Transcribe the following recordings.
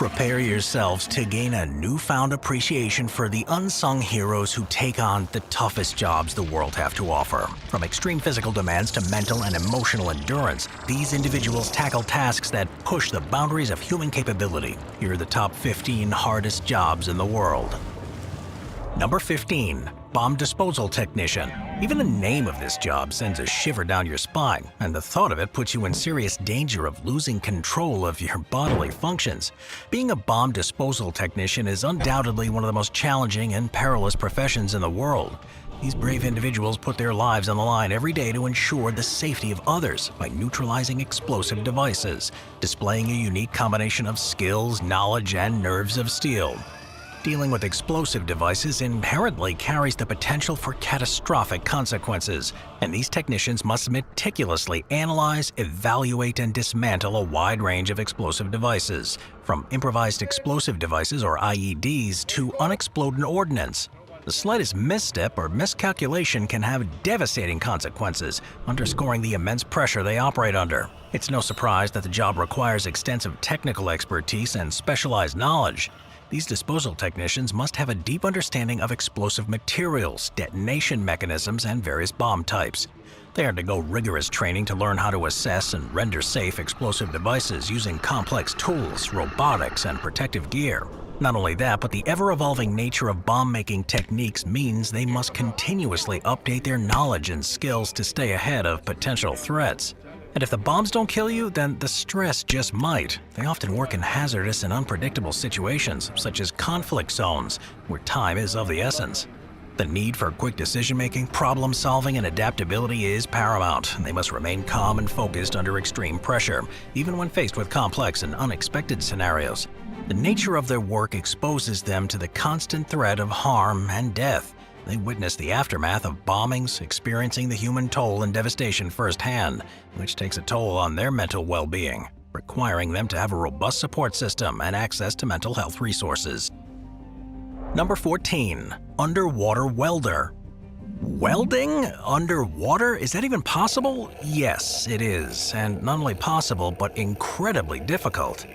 Prepare yourselves to gain a newfound appreciation for the unsung heroes who take on the toughest jobs the world have to offer. From extreme physical demands to mental and emotional endurance, these individuals tackle tasks that push the boundaries of human capability. Here are the top 15 hardest jobs in the world. Number 15. Bomb Disposal Technician. Even the name of this job sends a shiver down your spine, and the thought of it puts you in serious danger of losing control of your bodily functions. Being a bomb disposal technician is undoubtedly one of the most challenging and perilous professions in the world. These brave individuals put their lives on the line every day to ensure the safety of others by neutralizing explosive devices, displaying a unique combination of skills, knowledge, and nerves of steel. Dealing with explosive devices inherently carries the potential for catastrophic consequences, and these technicians must meticulously analyze, evaluate, and dismantle a wide range of explosive devices, from improvised explosive devices or IEDs to unexploded ordnance. The slightest misstep or miscalculation can have devastating consequences, underscoring the immense pressure they operate under. It's no surprise that the job requires extensive technical expertise and specialized knowledge. These disposal technicians must have a deep understanding of explosive materials, detonation mechanisms, and various bomb types. They undergo rigorous training to learn how to assess and render safe explosive devices using complex tools, robotics, and protective gear. Not only that, but the ever-evolving nature of bomb-making techniques means they must continuously update their knowledge and skills to stay ahead of potential threats. And if the bombs don't kill you, then the stress just might. They often work in hazardous and unpredictable situations, such as conflict zones, where time is of the essence. The need for quick decision-making, problem-solving, and adaptability is paramount. They must remain calm and focused under extreme pressure, even when faced with complex and unexpected scenarios. The nature of their work exposes them to the constant threat of harm and death. They witness the aftermath of bombings, experiencing the human toll and devastation firsthand, which takes a toll on their mental well-being, requiring them to have a robust support system and access to mental health resources. Number 14. Underwater Welder. Welding underwater? Is that even possible? Yes, it is, and not only possible, but incredibly difficult.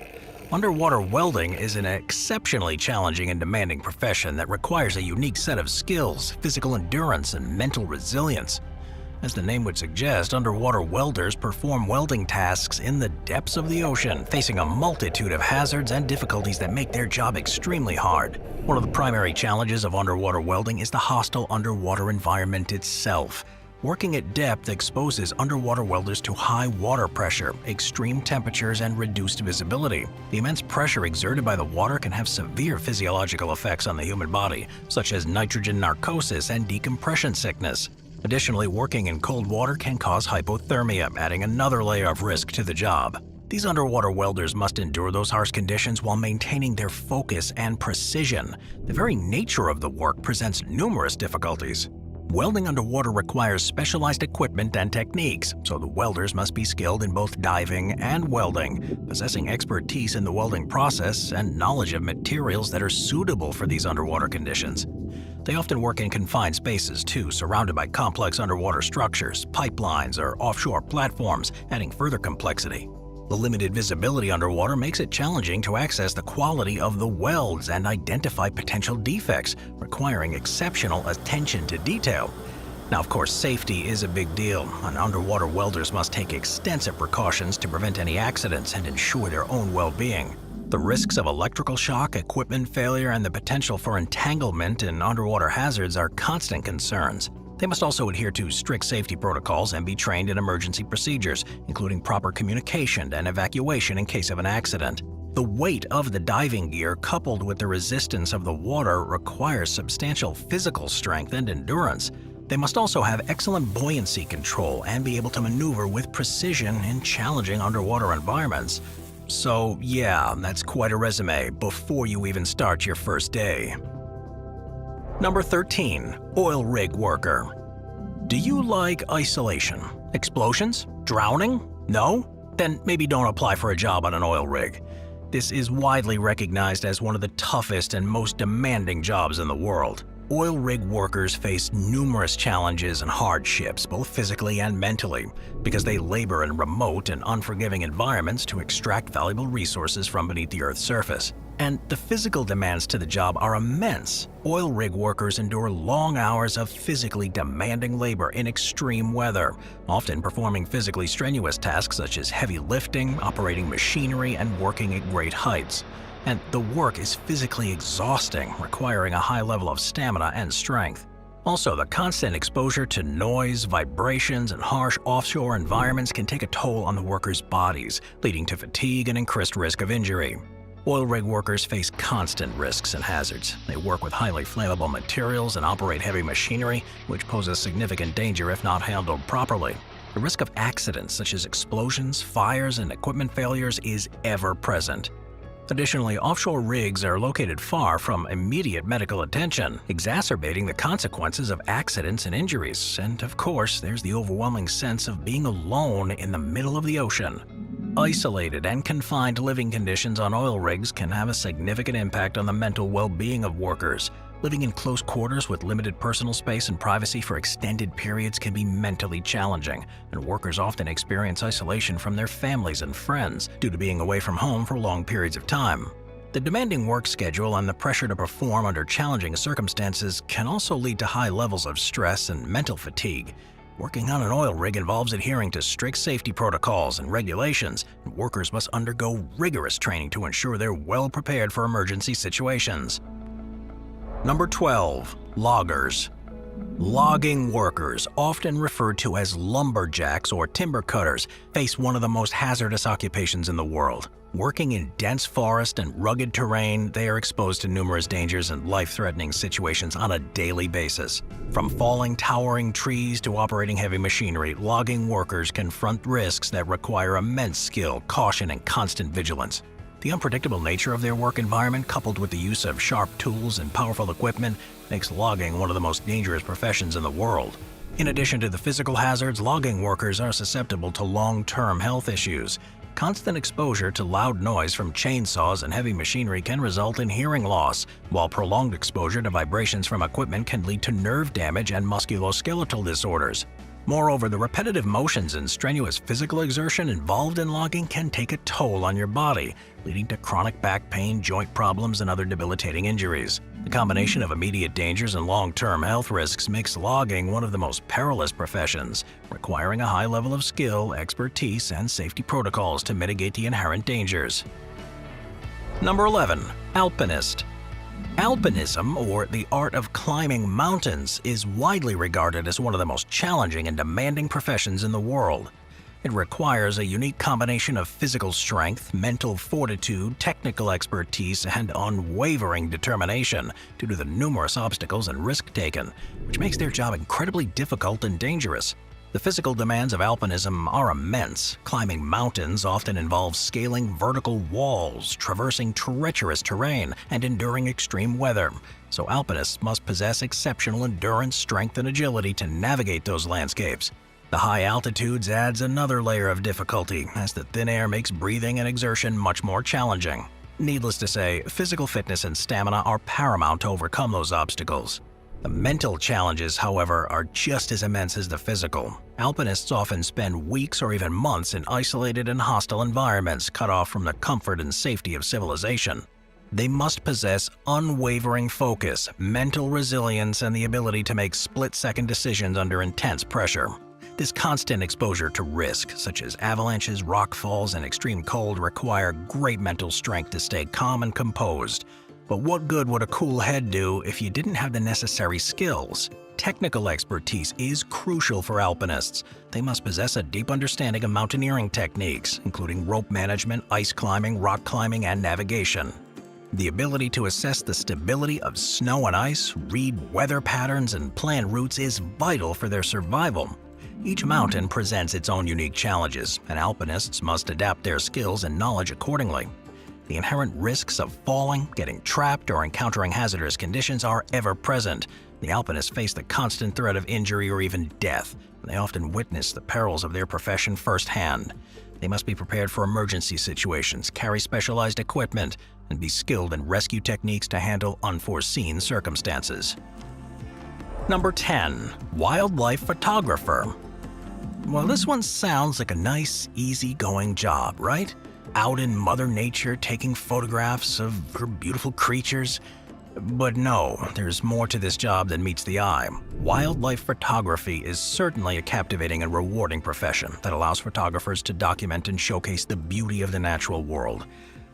Underwater welding is an exceptionally challenging and demanding profession that requires a unique set of skills, physical endurance, and mental resilience. As the name would suggest, underwater welders perform welding tasks in the depths of the ocean, facing a multitude of hazards and difficulties that make their job extremely hard. One of the primary challenges of underwater welding is the hostile underwater environment itself. Working at depth exposes underwater welders to high water pressure, extreme temperatures, and reduced visibility. The immense pressure exerted by the water can have severe physiological effects on the human body, such as nitrogen narcosis and decompression sickness. Additionally, working in cold water can cause hypothermia, adding another layer of risk to the job. These underwater welders must endure those harsh conditions while maintaining their focus and precision. The very nature of the work presents numerous difficulties. Welding underwater requires specialized equipment and techniques, so the welders must be skilled in both diving and welding, possessing expertise in the welding process and knowledge of materials that are suitable for these underwater conditions. They often work in confined spaces too, surrounded by complex underwater structures, pipelines, or offshore platforms, adding further complexity. The limited visibility underwater makes it challenging to access the quality of the welds and identify potential defects, requiring exceptional attention to detail. Now, of course, safety is a big deal, and underwater welders must take extensive precautions to prevent any accidents and ensure their own well-being. The risks of electrical shock, equipment failure, and the potential for entanglement in underwater hazards are constant concerns. They must also adhere to strict safety protocols and be trained in emergency procedures, including proper communication and evacuation in case of an accident. The weight of the diving gear, coupled with the resistance of the water, requires substantial physical strength and endurance. They must also have excellent buoyancy control and be able to maneuver with precision in challenging underwater environments. So yeah, that's quite a resume before you even start your first day. Number 13. Oil rig worker. Do you like isolation? Explosions? Drowning? No? Then maybe don't apply for a job on an oil rig. This is widely recognized as one of the toughest and most demanding jobs in the world. Oil rig workers face numerous challenges and hardships, both physically and mentally, because they labor in remote and unforgiving environments to extract valuable resources from beneath the Earth's surface. And the physical demands to the job are immense. Oil rig workers endure long hours of physically demanding labor in extreme weather, often performing physically strenuous tasks such as heavy lifting, operating machinery, and working at great heights. And the work is physically exhausting, requiring a high level of stamina and strength. Also, the constant exposure to noise, vibrations, and harsh offshore environments can take a toll on the workers' bodies, leading to fatigue and increased risk of injury. Oil rig workers face constant risks and hazards. They work with highly flammable materials and operate heavy machinery, which poses significant danger if not handled properly. The risk of accidents such as explosions, fires, and equipment failures is ever present. Additionally, offshore rigs are located far from immediate medical attention, exacerbating the consequences of accidents and injuries. And of course, there's the overwhelming sense of being alone in the middle of the ocean. Isolated and confined living conditions on oil rigs can have a significant impact on the mental well-being of workers. Living in close quarters with limited personal space and privacy for extended periods can be mentally challenging, and workers often experience isolation from their families and friends due to being away from home for long periods of time. The demanding work schedule and the pressure to perform under challenging circumstances can also lead to high levels of stress and mental fatigue. Working on an oil rig involves adhering to strict safety protocols and regulations, and workers must undergo rigorous training to ensure they're well prepared for emergency situations. Number 12. Loggers. Logging workers, often referred to as lumberjacks or timber cutters, face one of the most hazardous occupations in the world. Working in dense forest and rugged terrain, they are exposed to numerous dangers and life-threatening situations on a daily basis. From falling towering trees to operating heavy machinery, logging workers confront risks that require immense skill, caution, and constant vigilance. The unpredictable nature of their work environment, coupled with the use of sharp tools and powerful equipment, makes logging one of the most dangerous professions in the world. In addition to the physical hazards, logging workers are susceptible to long-term health issues. Constant exposure to loud noise from chainsaws and heavy machinery can result in hearing loss, while prolonged exposure to vibrations from equipment can lead to nerve damage and musculoskeletal disorders. Moreover, the repetitive motions and strenuous physical exertion involved in logging can take a toll on your body, leading to chronic back pain, joint problems, and other debilitating injuries. The combination of immediate dangers and long-term health risks makes logging one of the most perilous professions, requiring a high level of skill, expertise, and safety protocols to mitigate the inherent dangers. Number 11. Alpinist. Alpinism, or the art of climbing mountains, is widely regarded as one of the most challenging and demanding professions in the world. It requires a unique combination of physical strength, mental fortitude, technical expertise, and unwavering determination due to the numerous obstacles and risk taken, which makes their job incredibly difficult and dangerous. The physical demands of alpinism are immense. Climbing mountains often involves scaling vertical walls, traversing treacherous terrain, and enduring extreme weather. So alpinists must possess exceptional endurance, strength, and agility to navigate those landscapes. The high altitudes adds another layer of difficulty, as the thin air makes breathing and exertion much more challenging. Needless to say, physical fitness and stamina are paramount to overcome those obstacles. The mental challenges, however, are just as immense as the physical. Alpinists often spend weeks or even months in isolated and hostile environments, cut off from the comfort and safety of civilization. They must possess unwavering focus, mental resilience, and the ability to make split-second decisions under intense pressure. This constant exposure to risk, such as avalanches, rock falls, and extreme cold, require great mental strength to stay calm and composed. But what good would a cool head do if you didn't have the necessary skills? Technical expertise is crucial for alpinists. They must possess a deep understanding of mountaineering techniques, including rope management, ice climbing, rock climbing, and navigation. The ability to assess the stability of snow and ice, read weather patterns, and plan routes is vital for their survival. Each mountain presents its own unique challenges, and alpinists must adapt their skills and knowledge accordingly. The inherent risks of falling, getting trapped, or encountering hazardous conditions are ever present. The alpinists face the constant threat of injury or even death, and they often witness the perils of their profession firsthand. They must be prepared for emergency situations, carry specialized equipment, and be skilled in rescue techniques to handle unforeseen circumstances. Number 10. Wildlife photographer. Well, this one sounds like a nice, easygoing job, right? Out in Mother Nature taking photographs of her beautiful creatures. But no, there's more to this job than meets the eye. Wildlife photography is certainly a captivating and rewarding profession that allows photographers to document and showcase the beauty of the natural world.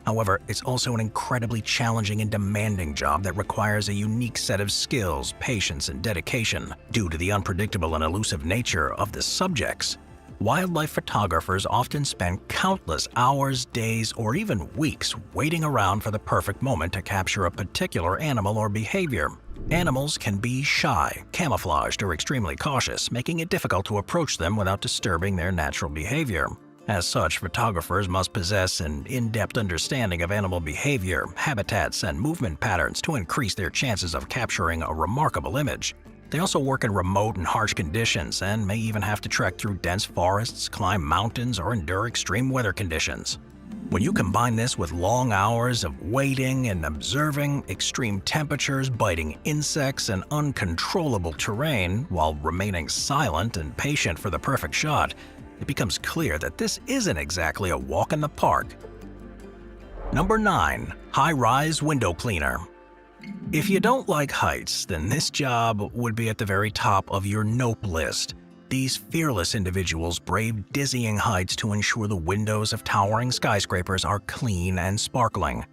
However, it's also an incredibly challenging and demanding job that requires a unique set of skills, patience, and dedication. Due to the unpredictable and elusive nature of the subjects, wildlife photographers often spend countless hours, days, or even weeks waiting around for the perfect moment to capture a particular animal or behavior. Animals can be shy, camouflaged, or extremely cautious, making it difficult to approach them without disturbing their natural behavior. As such, photographers must possess an in-depth understanding of animal behavior, habitats, and movement patterns to increase their chances of capturing a remarkable image. They also work in remote and harsh conditions and may even have to trek through dense forests, climb mountains, or endure extreme weather conditions. When you combine this with long hours of waiting and observing, extreme temperatures, biting insects, and uncontrollable terrain while remaining silent and patient for the perfect shot, it becomes clear that this isn't exactly a walk in the park. Number 9. High-rise window cleaner. If you don't like heights, then this job would be at the very top of your nope list. These fearless individuals brave dizzying heights to ensure the windows of towering skyscrapers are clean and sparkling.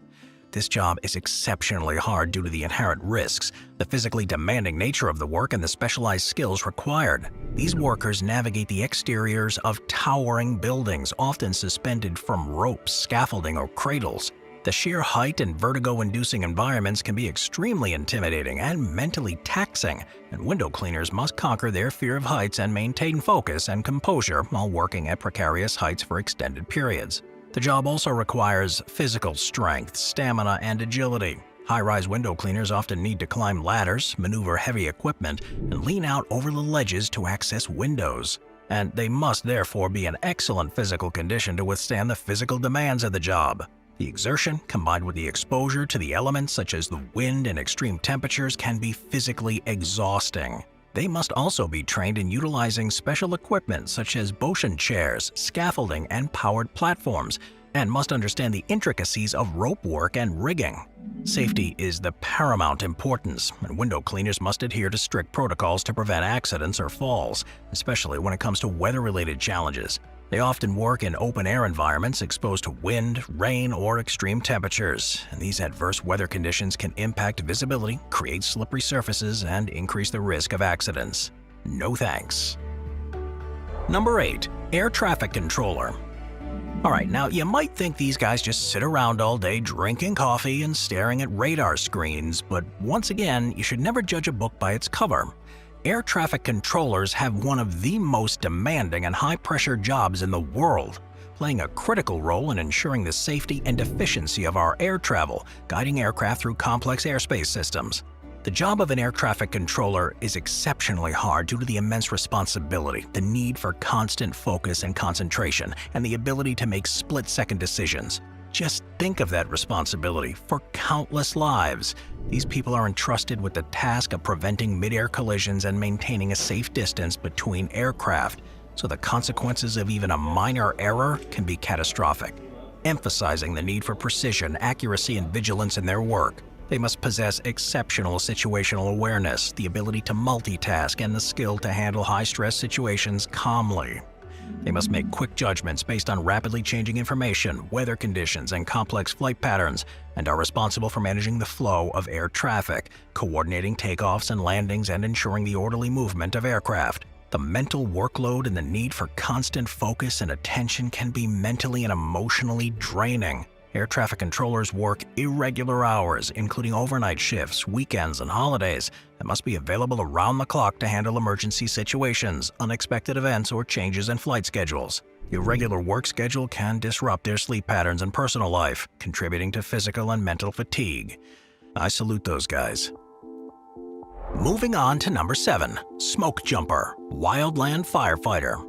This job is exceptionally hard due to the inherent risks, the physically demanding nature of the work, and the specialized skills required. These workers navigate the exteriors of towering buildings, often suspended from ropes, scaffolding, or cradles. The sheer height and vertigo-inducing environments can be extremely intimidating and mentally taxing, and window cleaners must conquer their fear of heights and maintain focus and composure while working at precarious heights for extended periods. The job also requires physical strength, stamina, and agility. High-rise window cleaners often need to climb ladders, maneuver heavy equipment, and lean out over the ledges to access windows. And they must therefore be in excellent physical condition to withstand the physical demands of the job. The exertion, combined with the exposure to the elements such as the wind and extreme temperatures, can be physically exhausting. They must also be trained in utilizing special equipment such as Boschen chairs, scaffolding, and powered platforms, and must understand the intricacies of rope work and rigging. Safety is the paramount importance, and window cleaners must adhere to strict protocols to prevent accidents or falls, especially when it comes to weather-related challenges. They often work in open-air environments exposed to wind, rain, or extreme temperatures, and these adverse weather conditions can impact visibility, create slippery surfaces, and increase the risk of accidents. No thanks. Number 8. Air traffic controller. Alright, now you might think these guys just sit around all day drinking coffee and staring at radar screens, but once again, you should never judge a book by its cover. Air traffic controllers have one of the most demanding and high-pressure jobs in the world, playing a critical role in ensuring the safety and efficiency of our air travel, guiding aircraft through complex airspace systems. The job of an air traffic controller is exceptionally hard due to the immense responsibility, the need for constant focus and concentration, and the ability to make split-second decisions. Just think of that responsibility for countless lives. These people are entrusted with the task of preventing mid-air collisions and maintaining a safe distance between aircraft, so the consequences of even a minor error can be catastrophic. Emphasizing the need for precision, accuracy, and vigilance in their work, they must possess exceptional situational awareness, the ability to multitask, and the skill to handle high-stress situations calmly. They must make quick judgments based on rapidly changing information, weather conditions, and complex flight patterns, and are responsible for managing the flow of air traffic, coordinating takeoffs and landings, and ensuring the orderly movement of aircraft. The mental workload and the need for constant focus and attention can be mentally and emotionally draining. Air traffic controllers work irregular hours, including overnight shifts, weekends, and holidays, and must be available around the clock to handle emergency situations, unexpected events, or changes in flight schedules. The irregular work schedule can disrupt their sleep patterns and personal life, contributing to physical and mental fatigue. I salute those guys. Moving on to number 7, smoke jumper, wildland firefighter.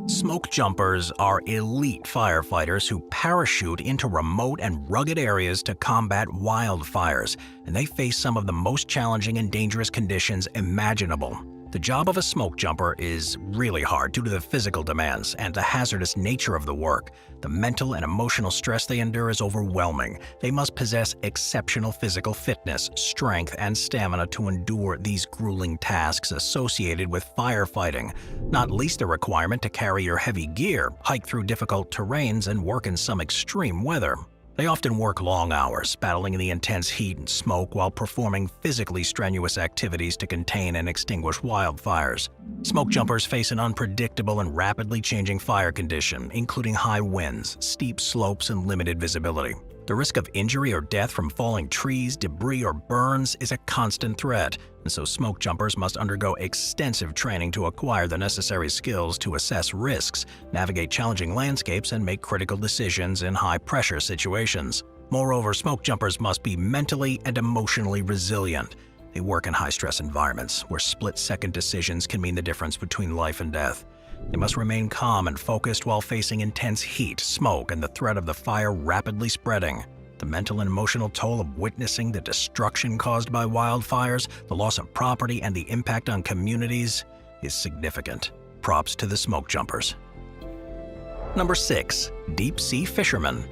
Smoke jumpers are elite firefighters who parachute into remote and rugged areas to combat wildfires, and they face some of the most challenging and dangerous conditions imaginable. The job of a smoke jumper is really hard due to the physical demands and the hazardous nature of the work. The mental and emotional stress they endure is overwhelming. They must possess exceptional physical fitness, strength, and stamina to endure these grueling tasks associated with firefighting, not least the requirement to carry your heavy gear, hike through difficult terrains, and work in some extreme weather. They often work long hours, battling in the intense heat and smoke while performing physically strenuous activities to contain and extinguish wildfires. Smoke jumpers face an unpredictable and rapidly changing fire condition, including high winds, steep slopes, and limited visibility. The risk of injury or death from falling trees, debris, or burns is a constant threat, and so smoke jumpers must undergo extensive training to acquire the necessary skills to assess risks, navigate challenging landscapes, and make critical decisions in high-pressure situations. Moreover, smoke jumpers must be mentally and emotionally resilient. They work in high-stress environments where split-second decisions can mean the difference between life and death. They must remain calm and focused while facing intense heat, smoke, and the threat of the fire rapidly spreading. The mental and emotional toll of witnessing the destruction caused by wildfires, the loss of property, and the impact on communities is significant. Props to the smoke jumpers. Number 6. Deep sea fishermen.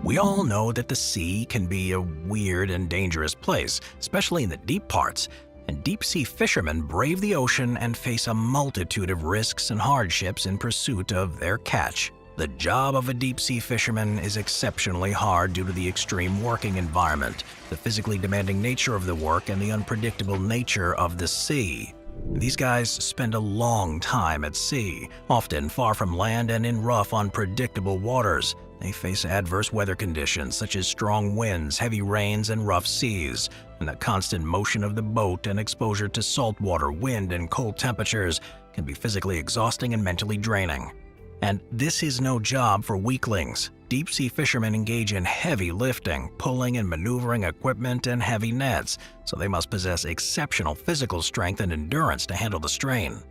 We all know that the sea can be a weird and dangerous place, especially in the deep parts. And deep-sea fishermen brave the ocean and face a multitude of risks and hardships in pursuit of their catch. The job of a deep-sea fisherman is exceptionally hard due to the extreme working environment, the physically demanding nature of the work, and the unpredictable nature of the sea. These guys spend a long time at sea, often far from land and in rough, unpredictable waters. They face adverse weather conditions such as strong winds, heavy rains, and rough seas, and the constant motion of the boat and exposure to saltwater, wind, and cold temperatures can be physically exhausting and mentally draining. And this is no job for weaklings. Deep-sea fishermen engage in heavy lifting, pulling and maneuvering equipment and heavy nets, so they must possess exceptional physical strength and endurance to handle the strain.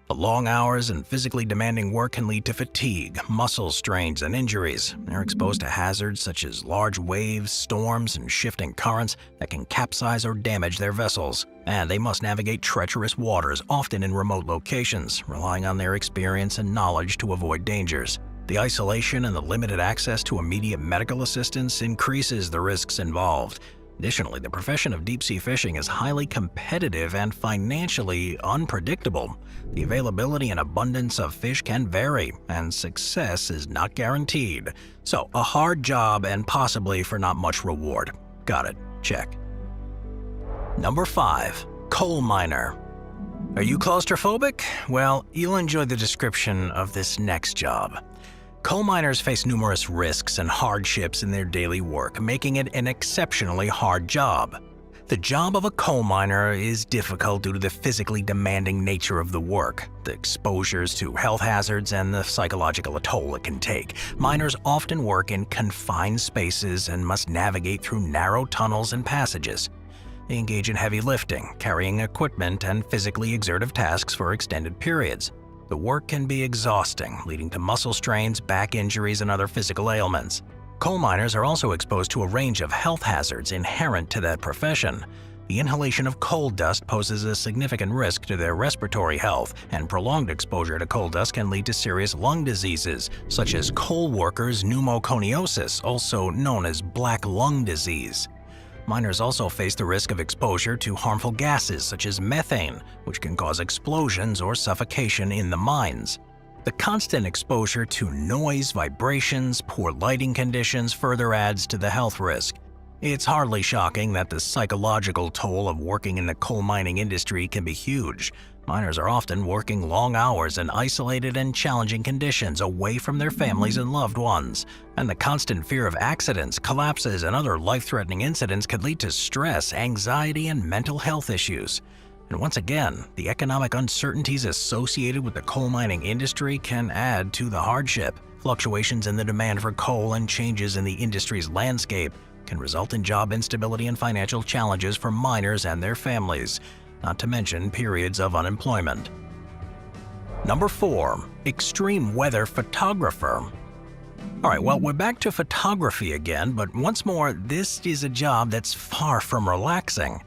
The long hours and physically demanding work can lead to fatigue, muscle strains, and injuries. They're exposed to hazards such as large waves, storms, and shifting currents that can capsize or damage their vessels. And they must navigate treacherous waters, often in remote locations, relying on their experience and knowledge to avoid dangers. The isolation and the limited access to immediate medical assistance increases the risks involved. Additionally, the profession of deep-sea fishing is highly competitive and financially unpredictable. The availability and abundance of fish can vary, and success is not guaranteed. So, a hard job and possibly for not much reward. Got it. Check. Number 5. Coal miner. Are you claustrophobic? Well, you'll enjoy the description of this next job. Coal miners face numerous risks and hardships in their daily work, making it an exceptionally hard job. The job of a coal miner is difficult due to the physically demanding nature of the work, the exposures to health hazards, and the psychological toll it can take. Miners often work in confined spaces and must navigate through narrow tunnels and passages. They engage in heavy lifting, carrying equipment, and physically exertive tasks for extended periods. The work can be exhausting, leading to muscle strains, back injuries, and other physical ailments. Coal miners are also exposed to a range of health hazards inherent to that profession. The inhalation of coal dust poses a significant risk to their respiratory health, and prolonged exposure to coal dust can lead to serious lung diseases, such as coal workers' pneumoconiosis, also known as black lung disease. Miners also face the risk of exposure to harmful gases such as methane, which can cause explosions or suffocation in the mines. The constant exposure to noise, vibrations, poor lighting conditions further adds to the health risk. It's hardly shocking that the psychological toll of working in the coal mining industry can be huge. Miners are often working long hours in isolated and challenging conditions away from their families and loved ones, and the constant fear of accidents, collapses, and other life-threatening incidents could lead to stress, anxiety, and mental health issues. And once again, the economic uncertainties associated with the coal mining industry can add to the hardship. Fluctuations in the demand for coal and changes in the industry's landscape can result in job instability and financial challenges for miners and their families, not to mention periods of unemployment. Number 4. Extreme weather photographer. Alright, well, we're back to photography again, but once more, this is a job that's far from relaxing.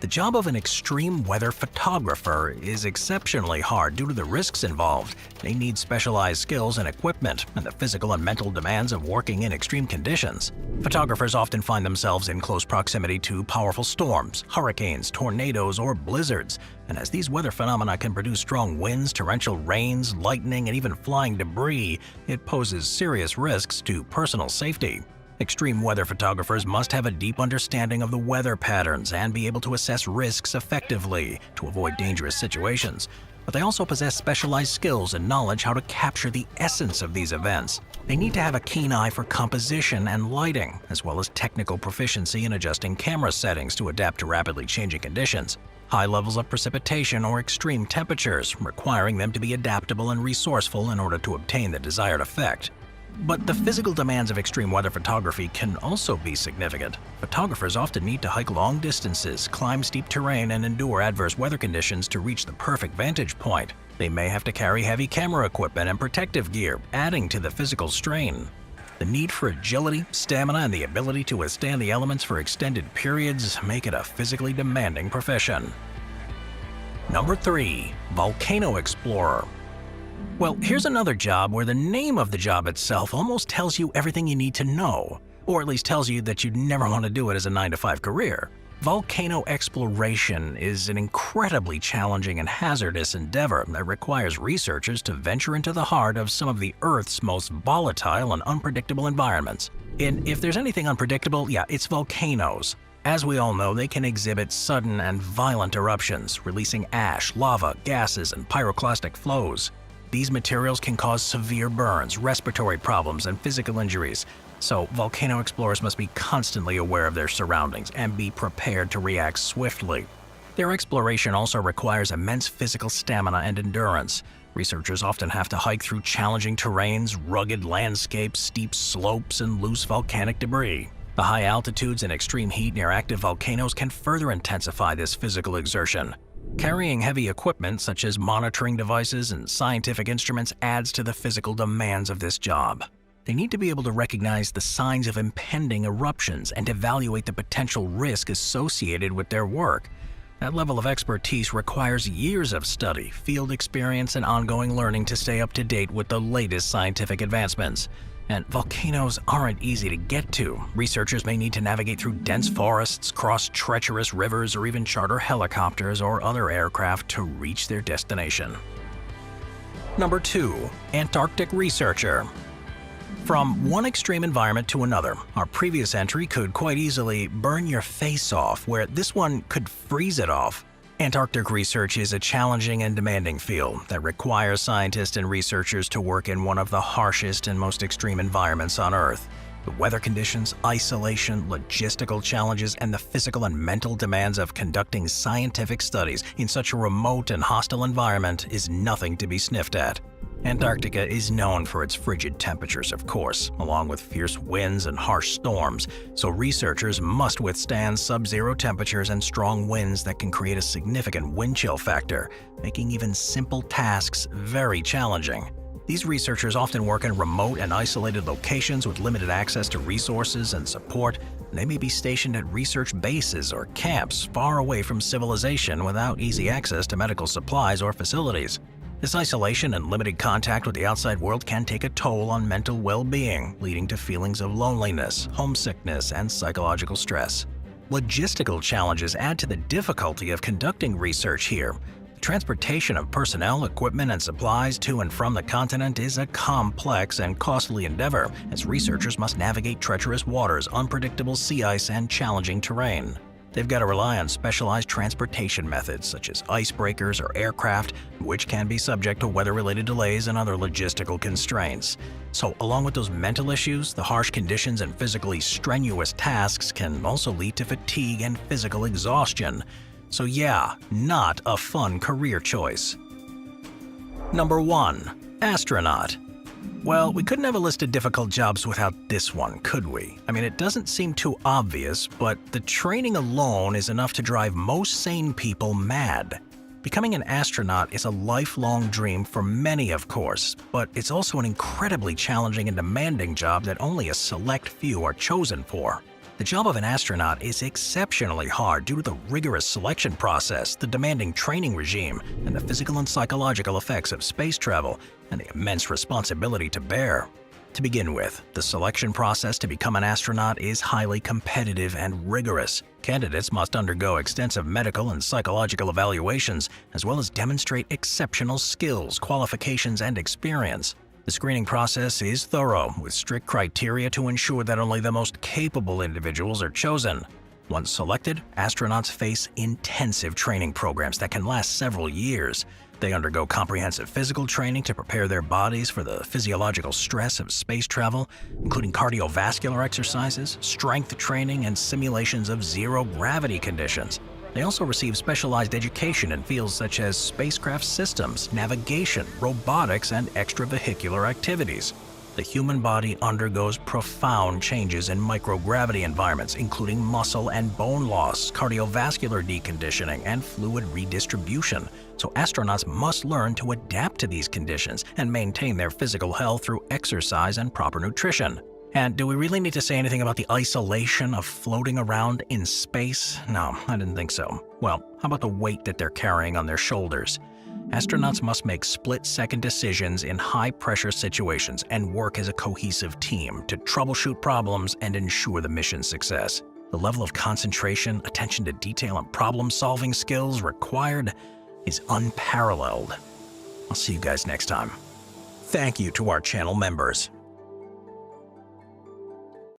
The job of an extreme weather photographer is exceptionally hard due to the risks involved. They need specialized skills and equipment, and the physical and mental demands of working in extreme conditions. Photographers often find themselves in close proximity to powerful storms, hurricanes, tornadoes, or blizzards. And as these weather phenomena can produce strong winds, torrential rains, lightning, and even flying debris, it poses serious risks to personal safety. Extreme weather photographers must have a deep understanding of the weather patterns and be able to assess risks effectively to avoid dangerous situations. But they also possess specialized skills and knowledge how to capture the essence of these events. They need to have a keen eye for composition and lighting, as well as technical proficiency in adjusting camera settings to adapt to rapidly changing conditions. High levels of precipitation or extreme temperatures, requiring them to be adaptable and resourceful in order to obtain the desired effect. But the physical demands of extreme weather photography can also be significant. Photographers often need to hike long distances, climb steep terrain, and endure adverse weather conditions to reach the perfect vantage point. They may have to carry heavy camera equipment and protective gear, adding to the physical strain. The need for agility, stamina, and the ability to withstand the elements for extended periods make it a physically demanding profession. Number 3. Volcano Explorer. Well, here's another job where the name of the job itself almost tells you everything you need to know, or at least tells you that you'd never want to do it as a 9-to-5 career. Volcano exploration is an incredibly challenging and hazardous endeavor that requires researchers to venture into the heart of some of the Earth's most volatile and unpredictable environments. And if there's anything unpredictable, it's volcanoes. As we all know, they can exhibit sudden and violent eruptions, releasing ash, lava, gases, and pyroclastic flows. These materials can cause severe burns, respiratory problems, and physical injuries, so volcano explorers must be constantly aware of their surroundings and be prepared to react swiftly. Their exploration also requires immense physical stamina and endurance. Researchers often have to hike through challenging terrains, rugged landscapes, steep slopes, and loose volcanic debris. The high altitudes and extreme heat near active volcanoes can further intensify this physical exertion. Carrying heavy equipment such as monitoring devices and scientific instruments adds to the physical demands of this job. They need to be able to recognize the signs of impending eruptions and evaluate the potential risk associated with their work. That level of expertise requires years of study, field experience, and ongoing learning to stay up to date with the latest scientific advancements. And volcanoes aren't easy to get to. Researchers may need to navigate through dense forests, cross treacherous rivers, or even charter helicopters or other aircraft to reach their destination. Number 2. Antarctic Researcher. From one extreme environment to another, our previous entry could quite easily burn your face off, where this one could freeze it off. Antarctic research is a challenging and demanding field that requires scientists and researchers to work in one of the harshest and most extreme environments on Earth. The weather conditions, isolation, logistical challenges, and the physical and mental demands of conducting scientific studies in such a remote and hostile environment is nothing to be sniffed at. Antarctica is known for its frigid temperatures, of course, along with fierce winds and harsh storms, so researchers must withstand sub-zero temperatures and strong winds that can create a significant wind chill factor, making even simple tasks very challenging. These researchers often work in remote and isolated locations with limited access to resources and support, and they may be stationed at research bases or camps far away from civilization without easy access to medical supplies or facilities. This isolation and limited contact with the outside world can take a toll on mental well-being, leading to feelings of loneliness, homesickness, and psychological stress. Logistical challenges add to the difficulty of conducting research here. The transportation of personnel, equipment, and supplies to and from the continent is a complex and costly endeavor, as researchers must navigate treacherous waters, unpredictable sea ice, and challenging terrain. They've got to rely on specialized transportation methods such as icebreakers or aircraft, which can be subject to weather-related delays and other logistical constraints. So, along with those mental issues, the harsh conditions and physically strenuous tasks can also lead to fatigue and physical exhaustion. So not a fun career choice. Number 1. Astronaut. Well, we couldn't have a list of difficult jobs without this one, could we? I mean, it doesn't seem too obvious, but the training alone is enough to drive most sane people mad. Becoming an astronaut is a lifelong dream for many, of course, but it's also an incredibly challenging and demanding job that only a select few are chosen for. The job of an astronaut is exceptionally hard due to the rigorous selection process, the demanding training regime, and the physical and psychological effects of space travel, and the immense responsibility to bear. To begin with, the selection process to become an astronaut is highly competitive and rigorous. Candidates must undergo extensive medical and psychological evaluations, as well as demonstrate exceptional skills, qualifications, and experience. The screening process is thorough, with strict criteria to ensure that only the most capable individuals are chosen. Once selected, astronauts face intensive training programs that can last several years. They undergo comprehensive physical training to prepare their bodies for the physiological stress of space travel, including cardiovascular exercises, strength training, and simulations of zero-gravity conditions. They also receive specialized education in fields such as spacecraft systems, navigation, robotics, and extravehicular activities. The human body undergoes profound changes in microgravity environments, including muscle and bone loss, cardiovascular deconditioning, and fluid redistribution. So astronauts must learn to adapt to these conditions and maintain their physical health through exercise and proper nutrition. And do we really need to say anything about the isolation of floating around in space? No, I didn't think so. Well, how about the weight that they're carrying on their shoulders? Astronauts must make split-second decisions in high-pressure situations and work as a cohesive team to troubleshoot problems and ensure the mission's success. The level of concentration, attention to detail, and problem-solving skills required is unparalleled. I'll see you guys next time. Thank you to our channel members.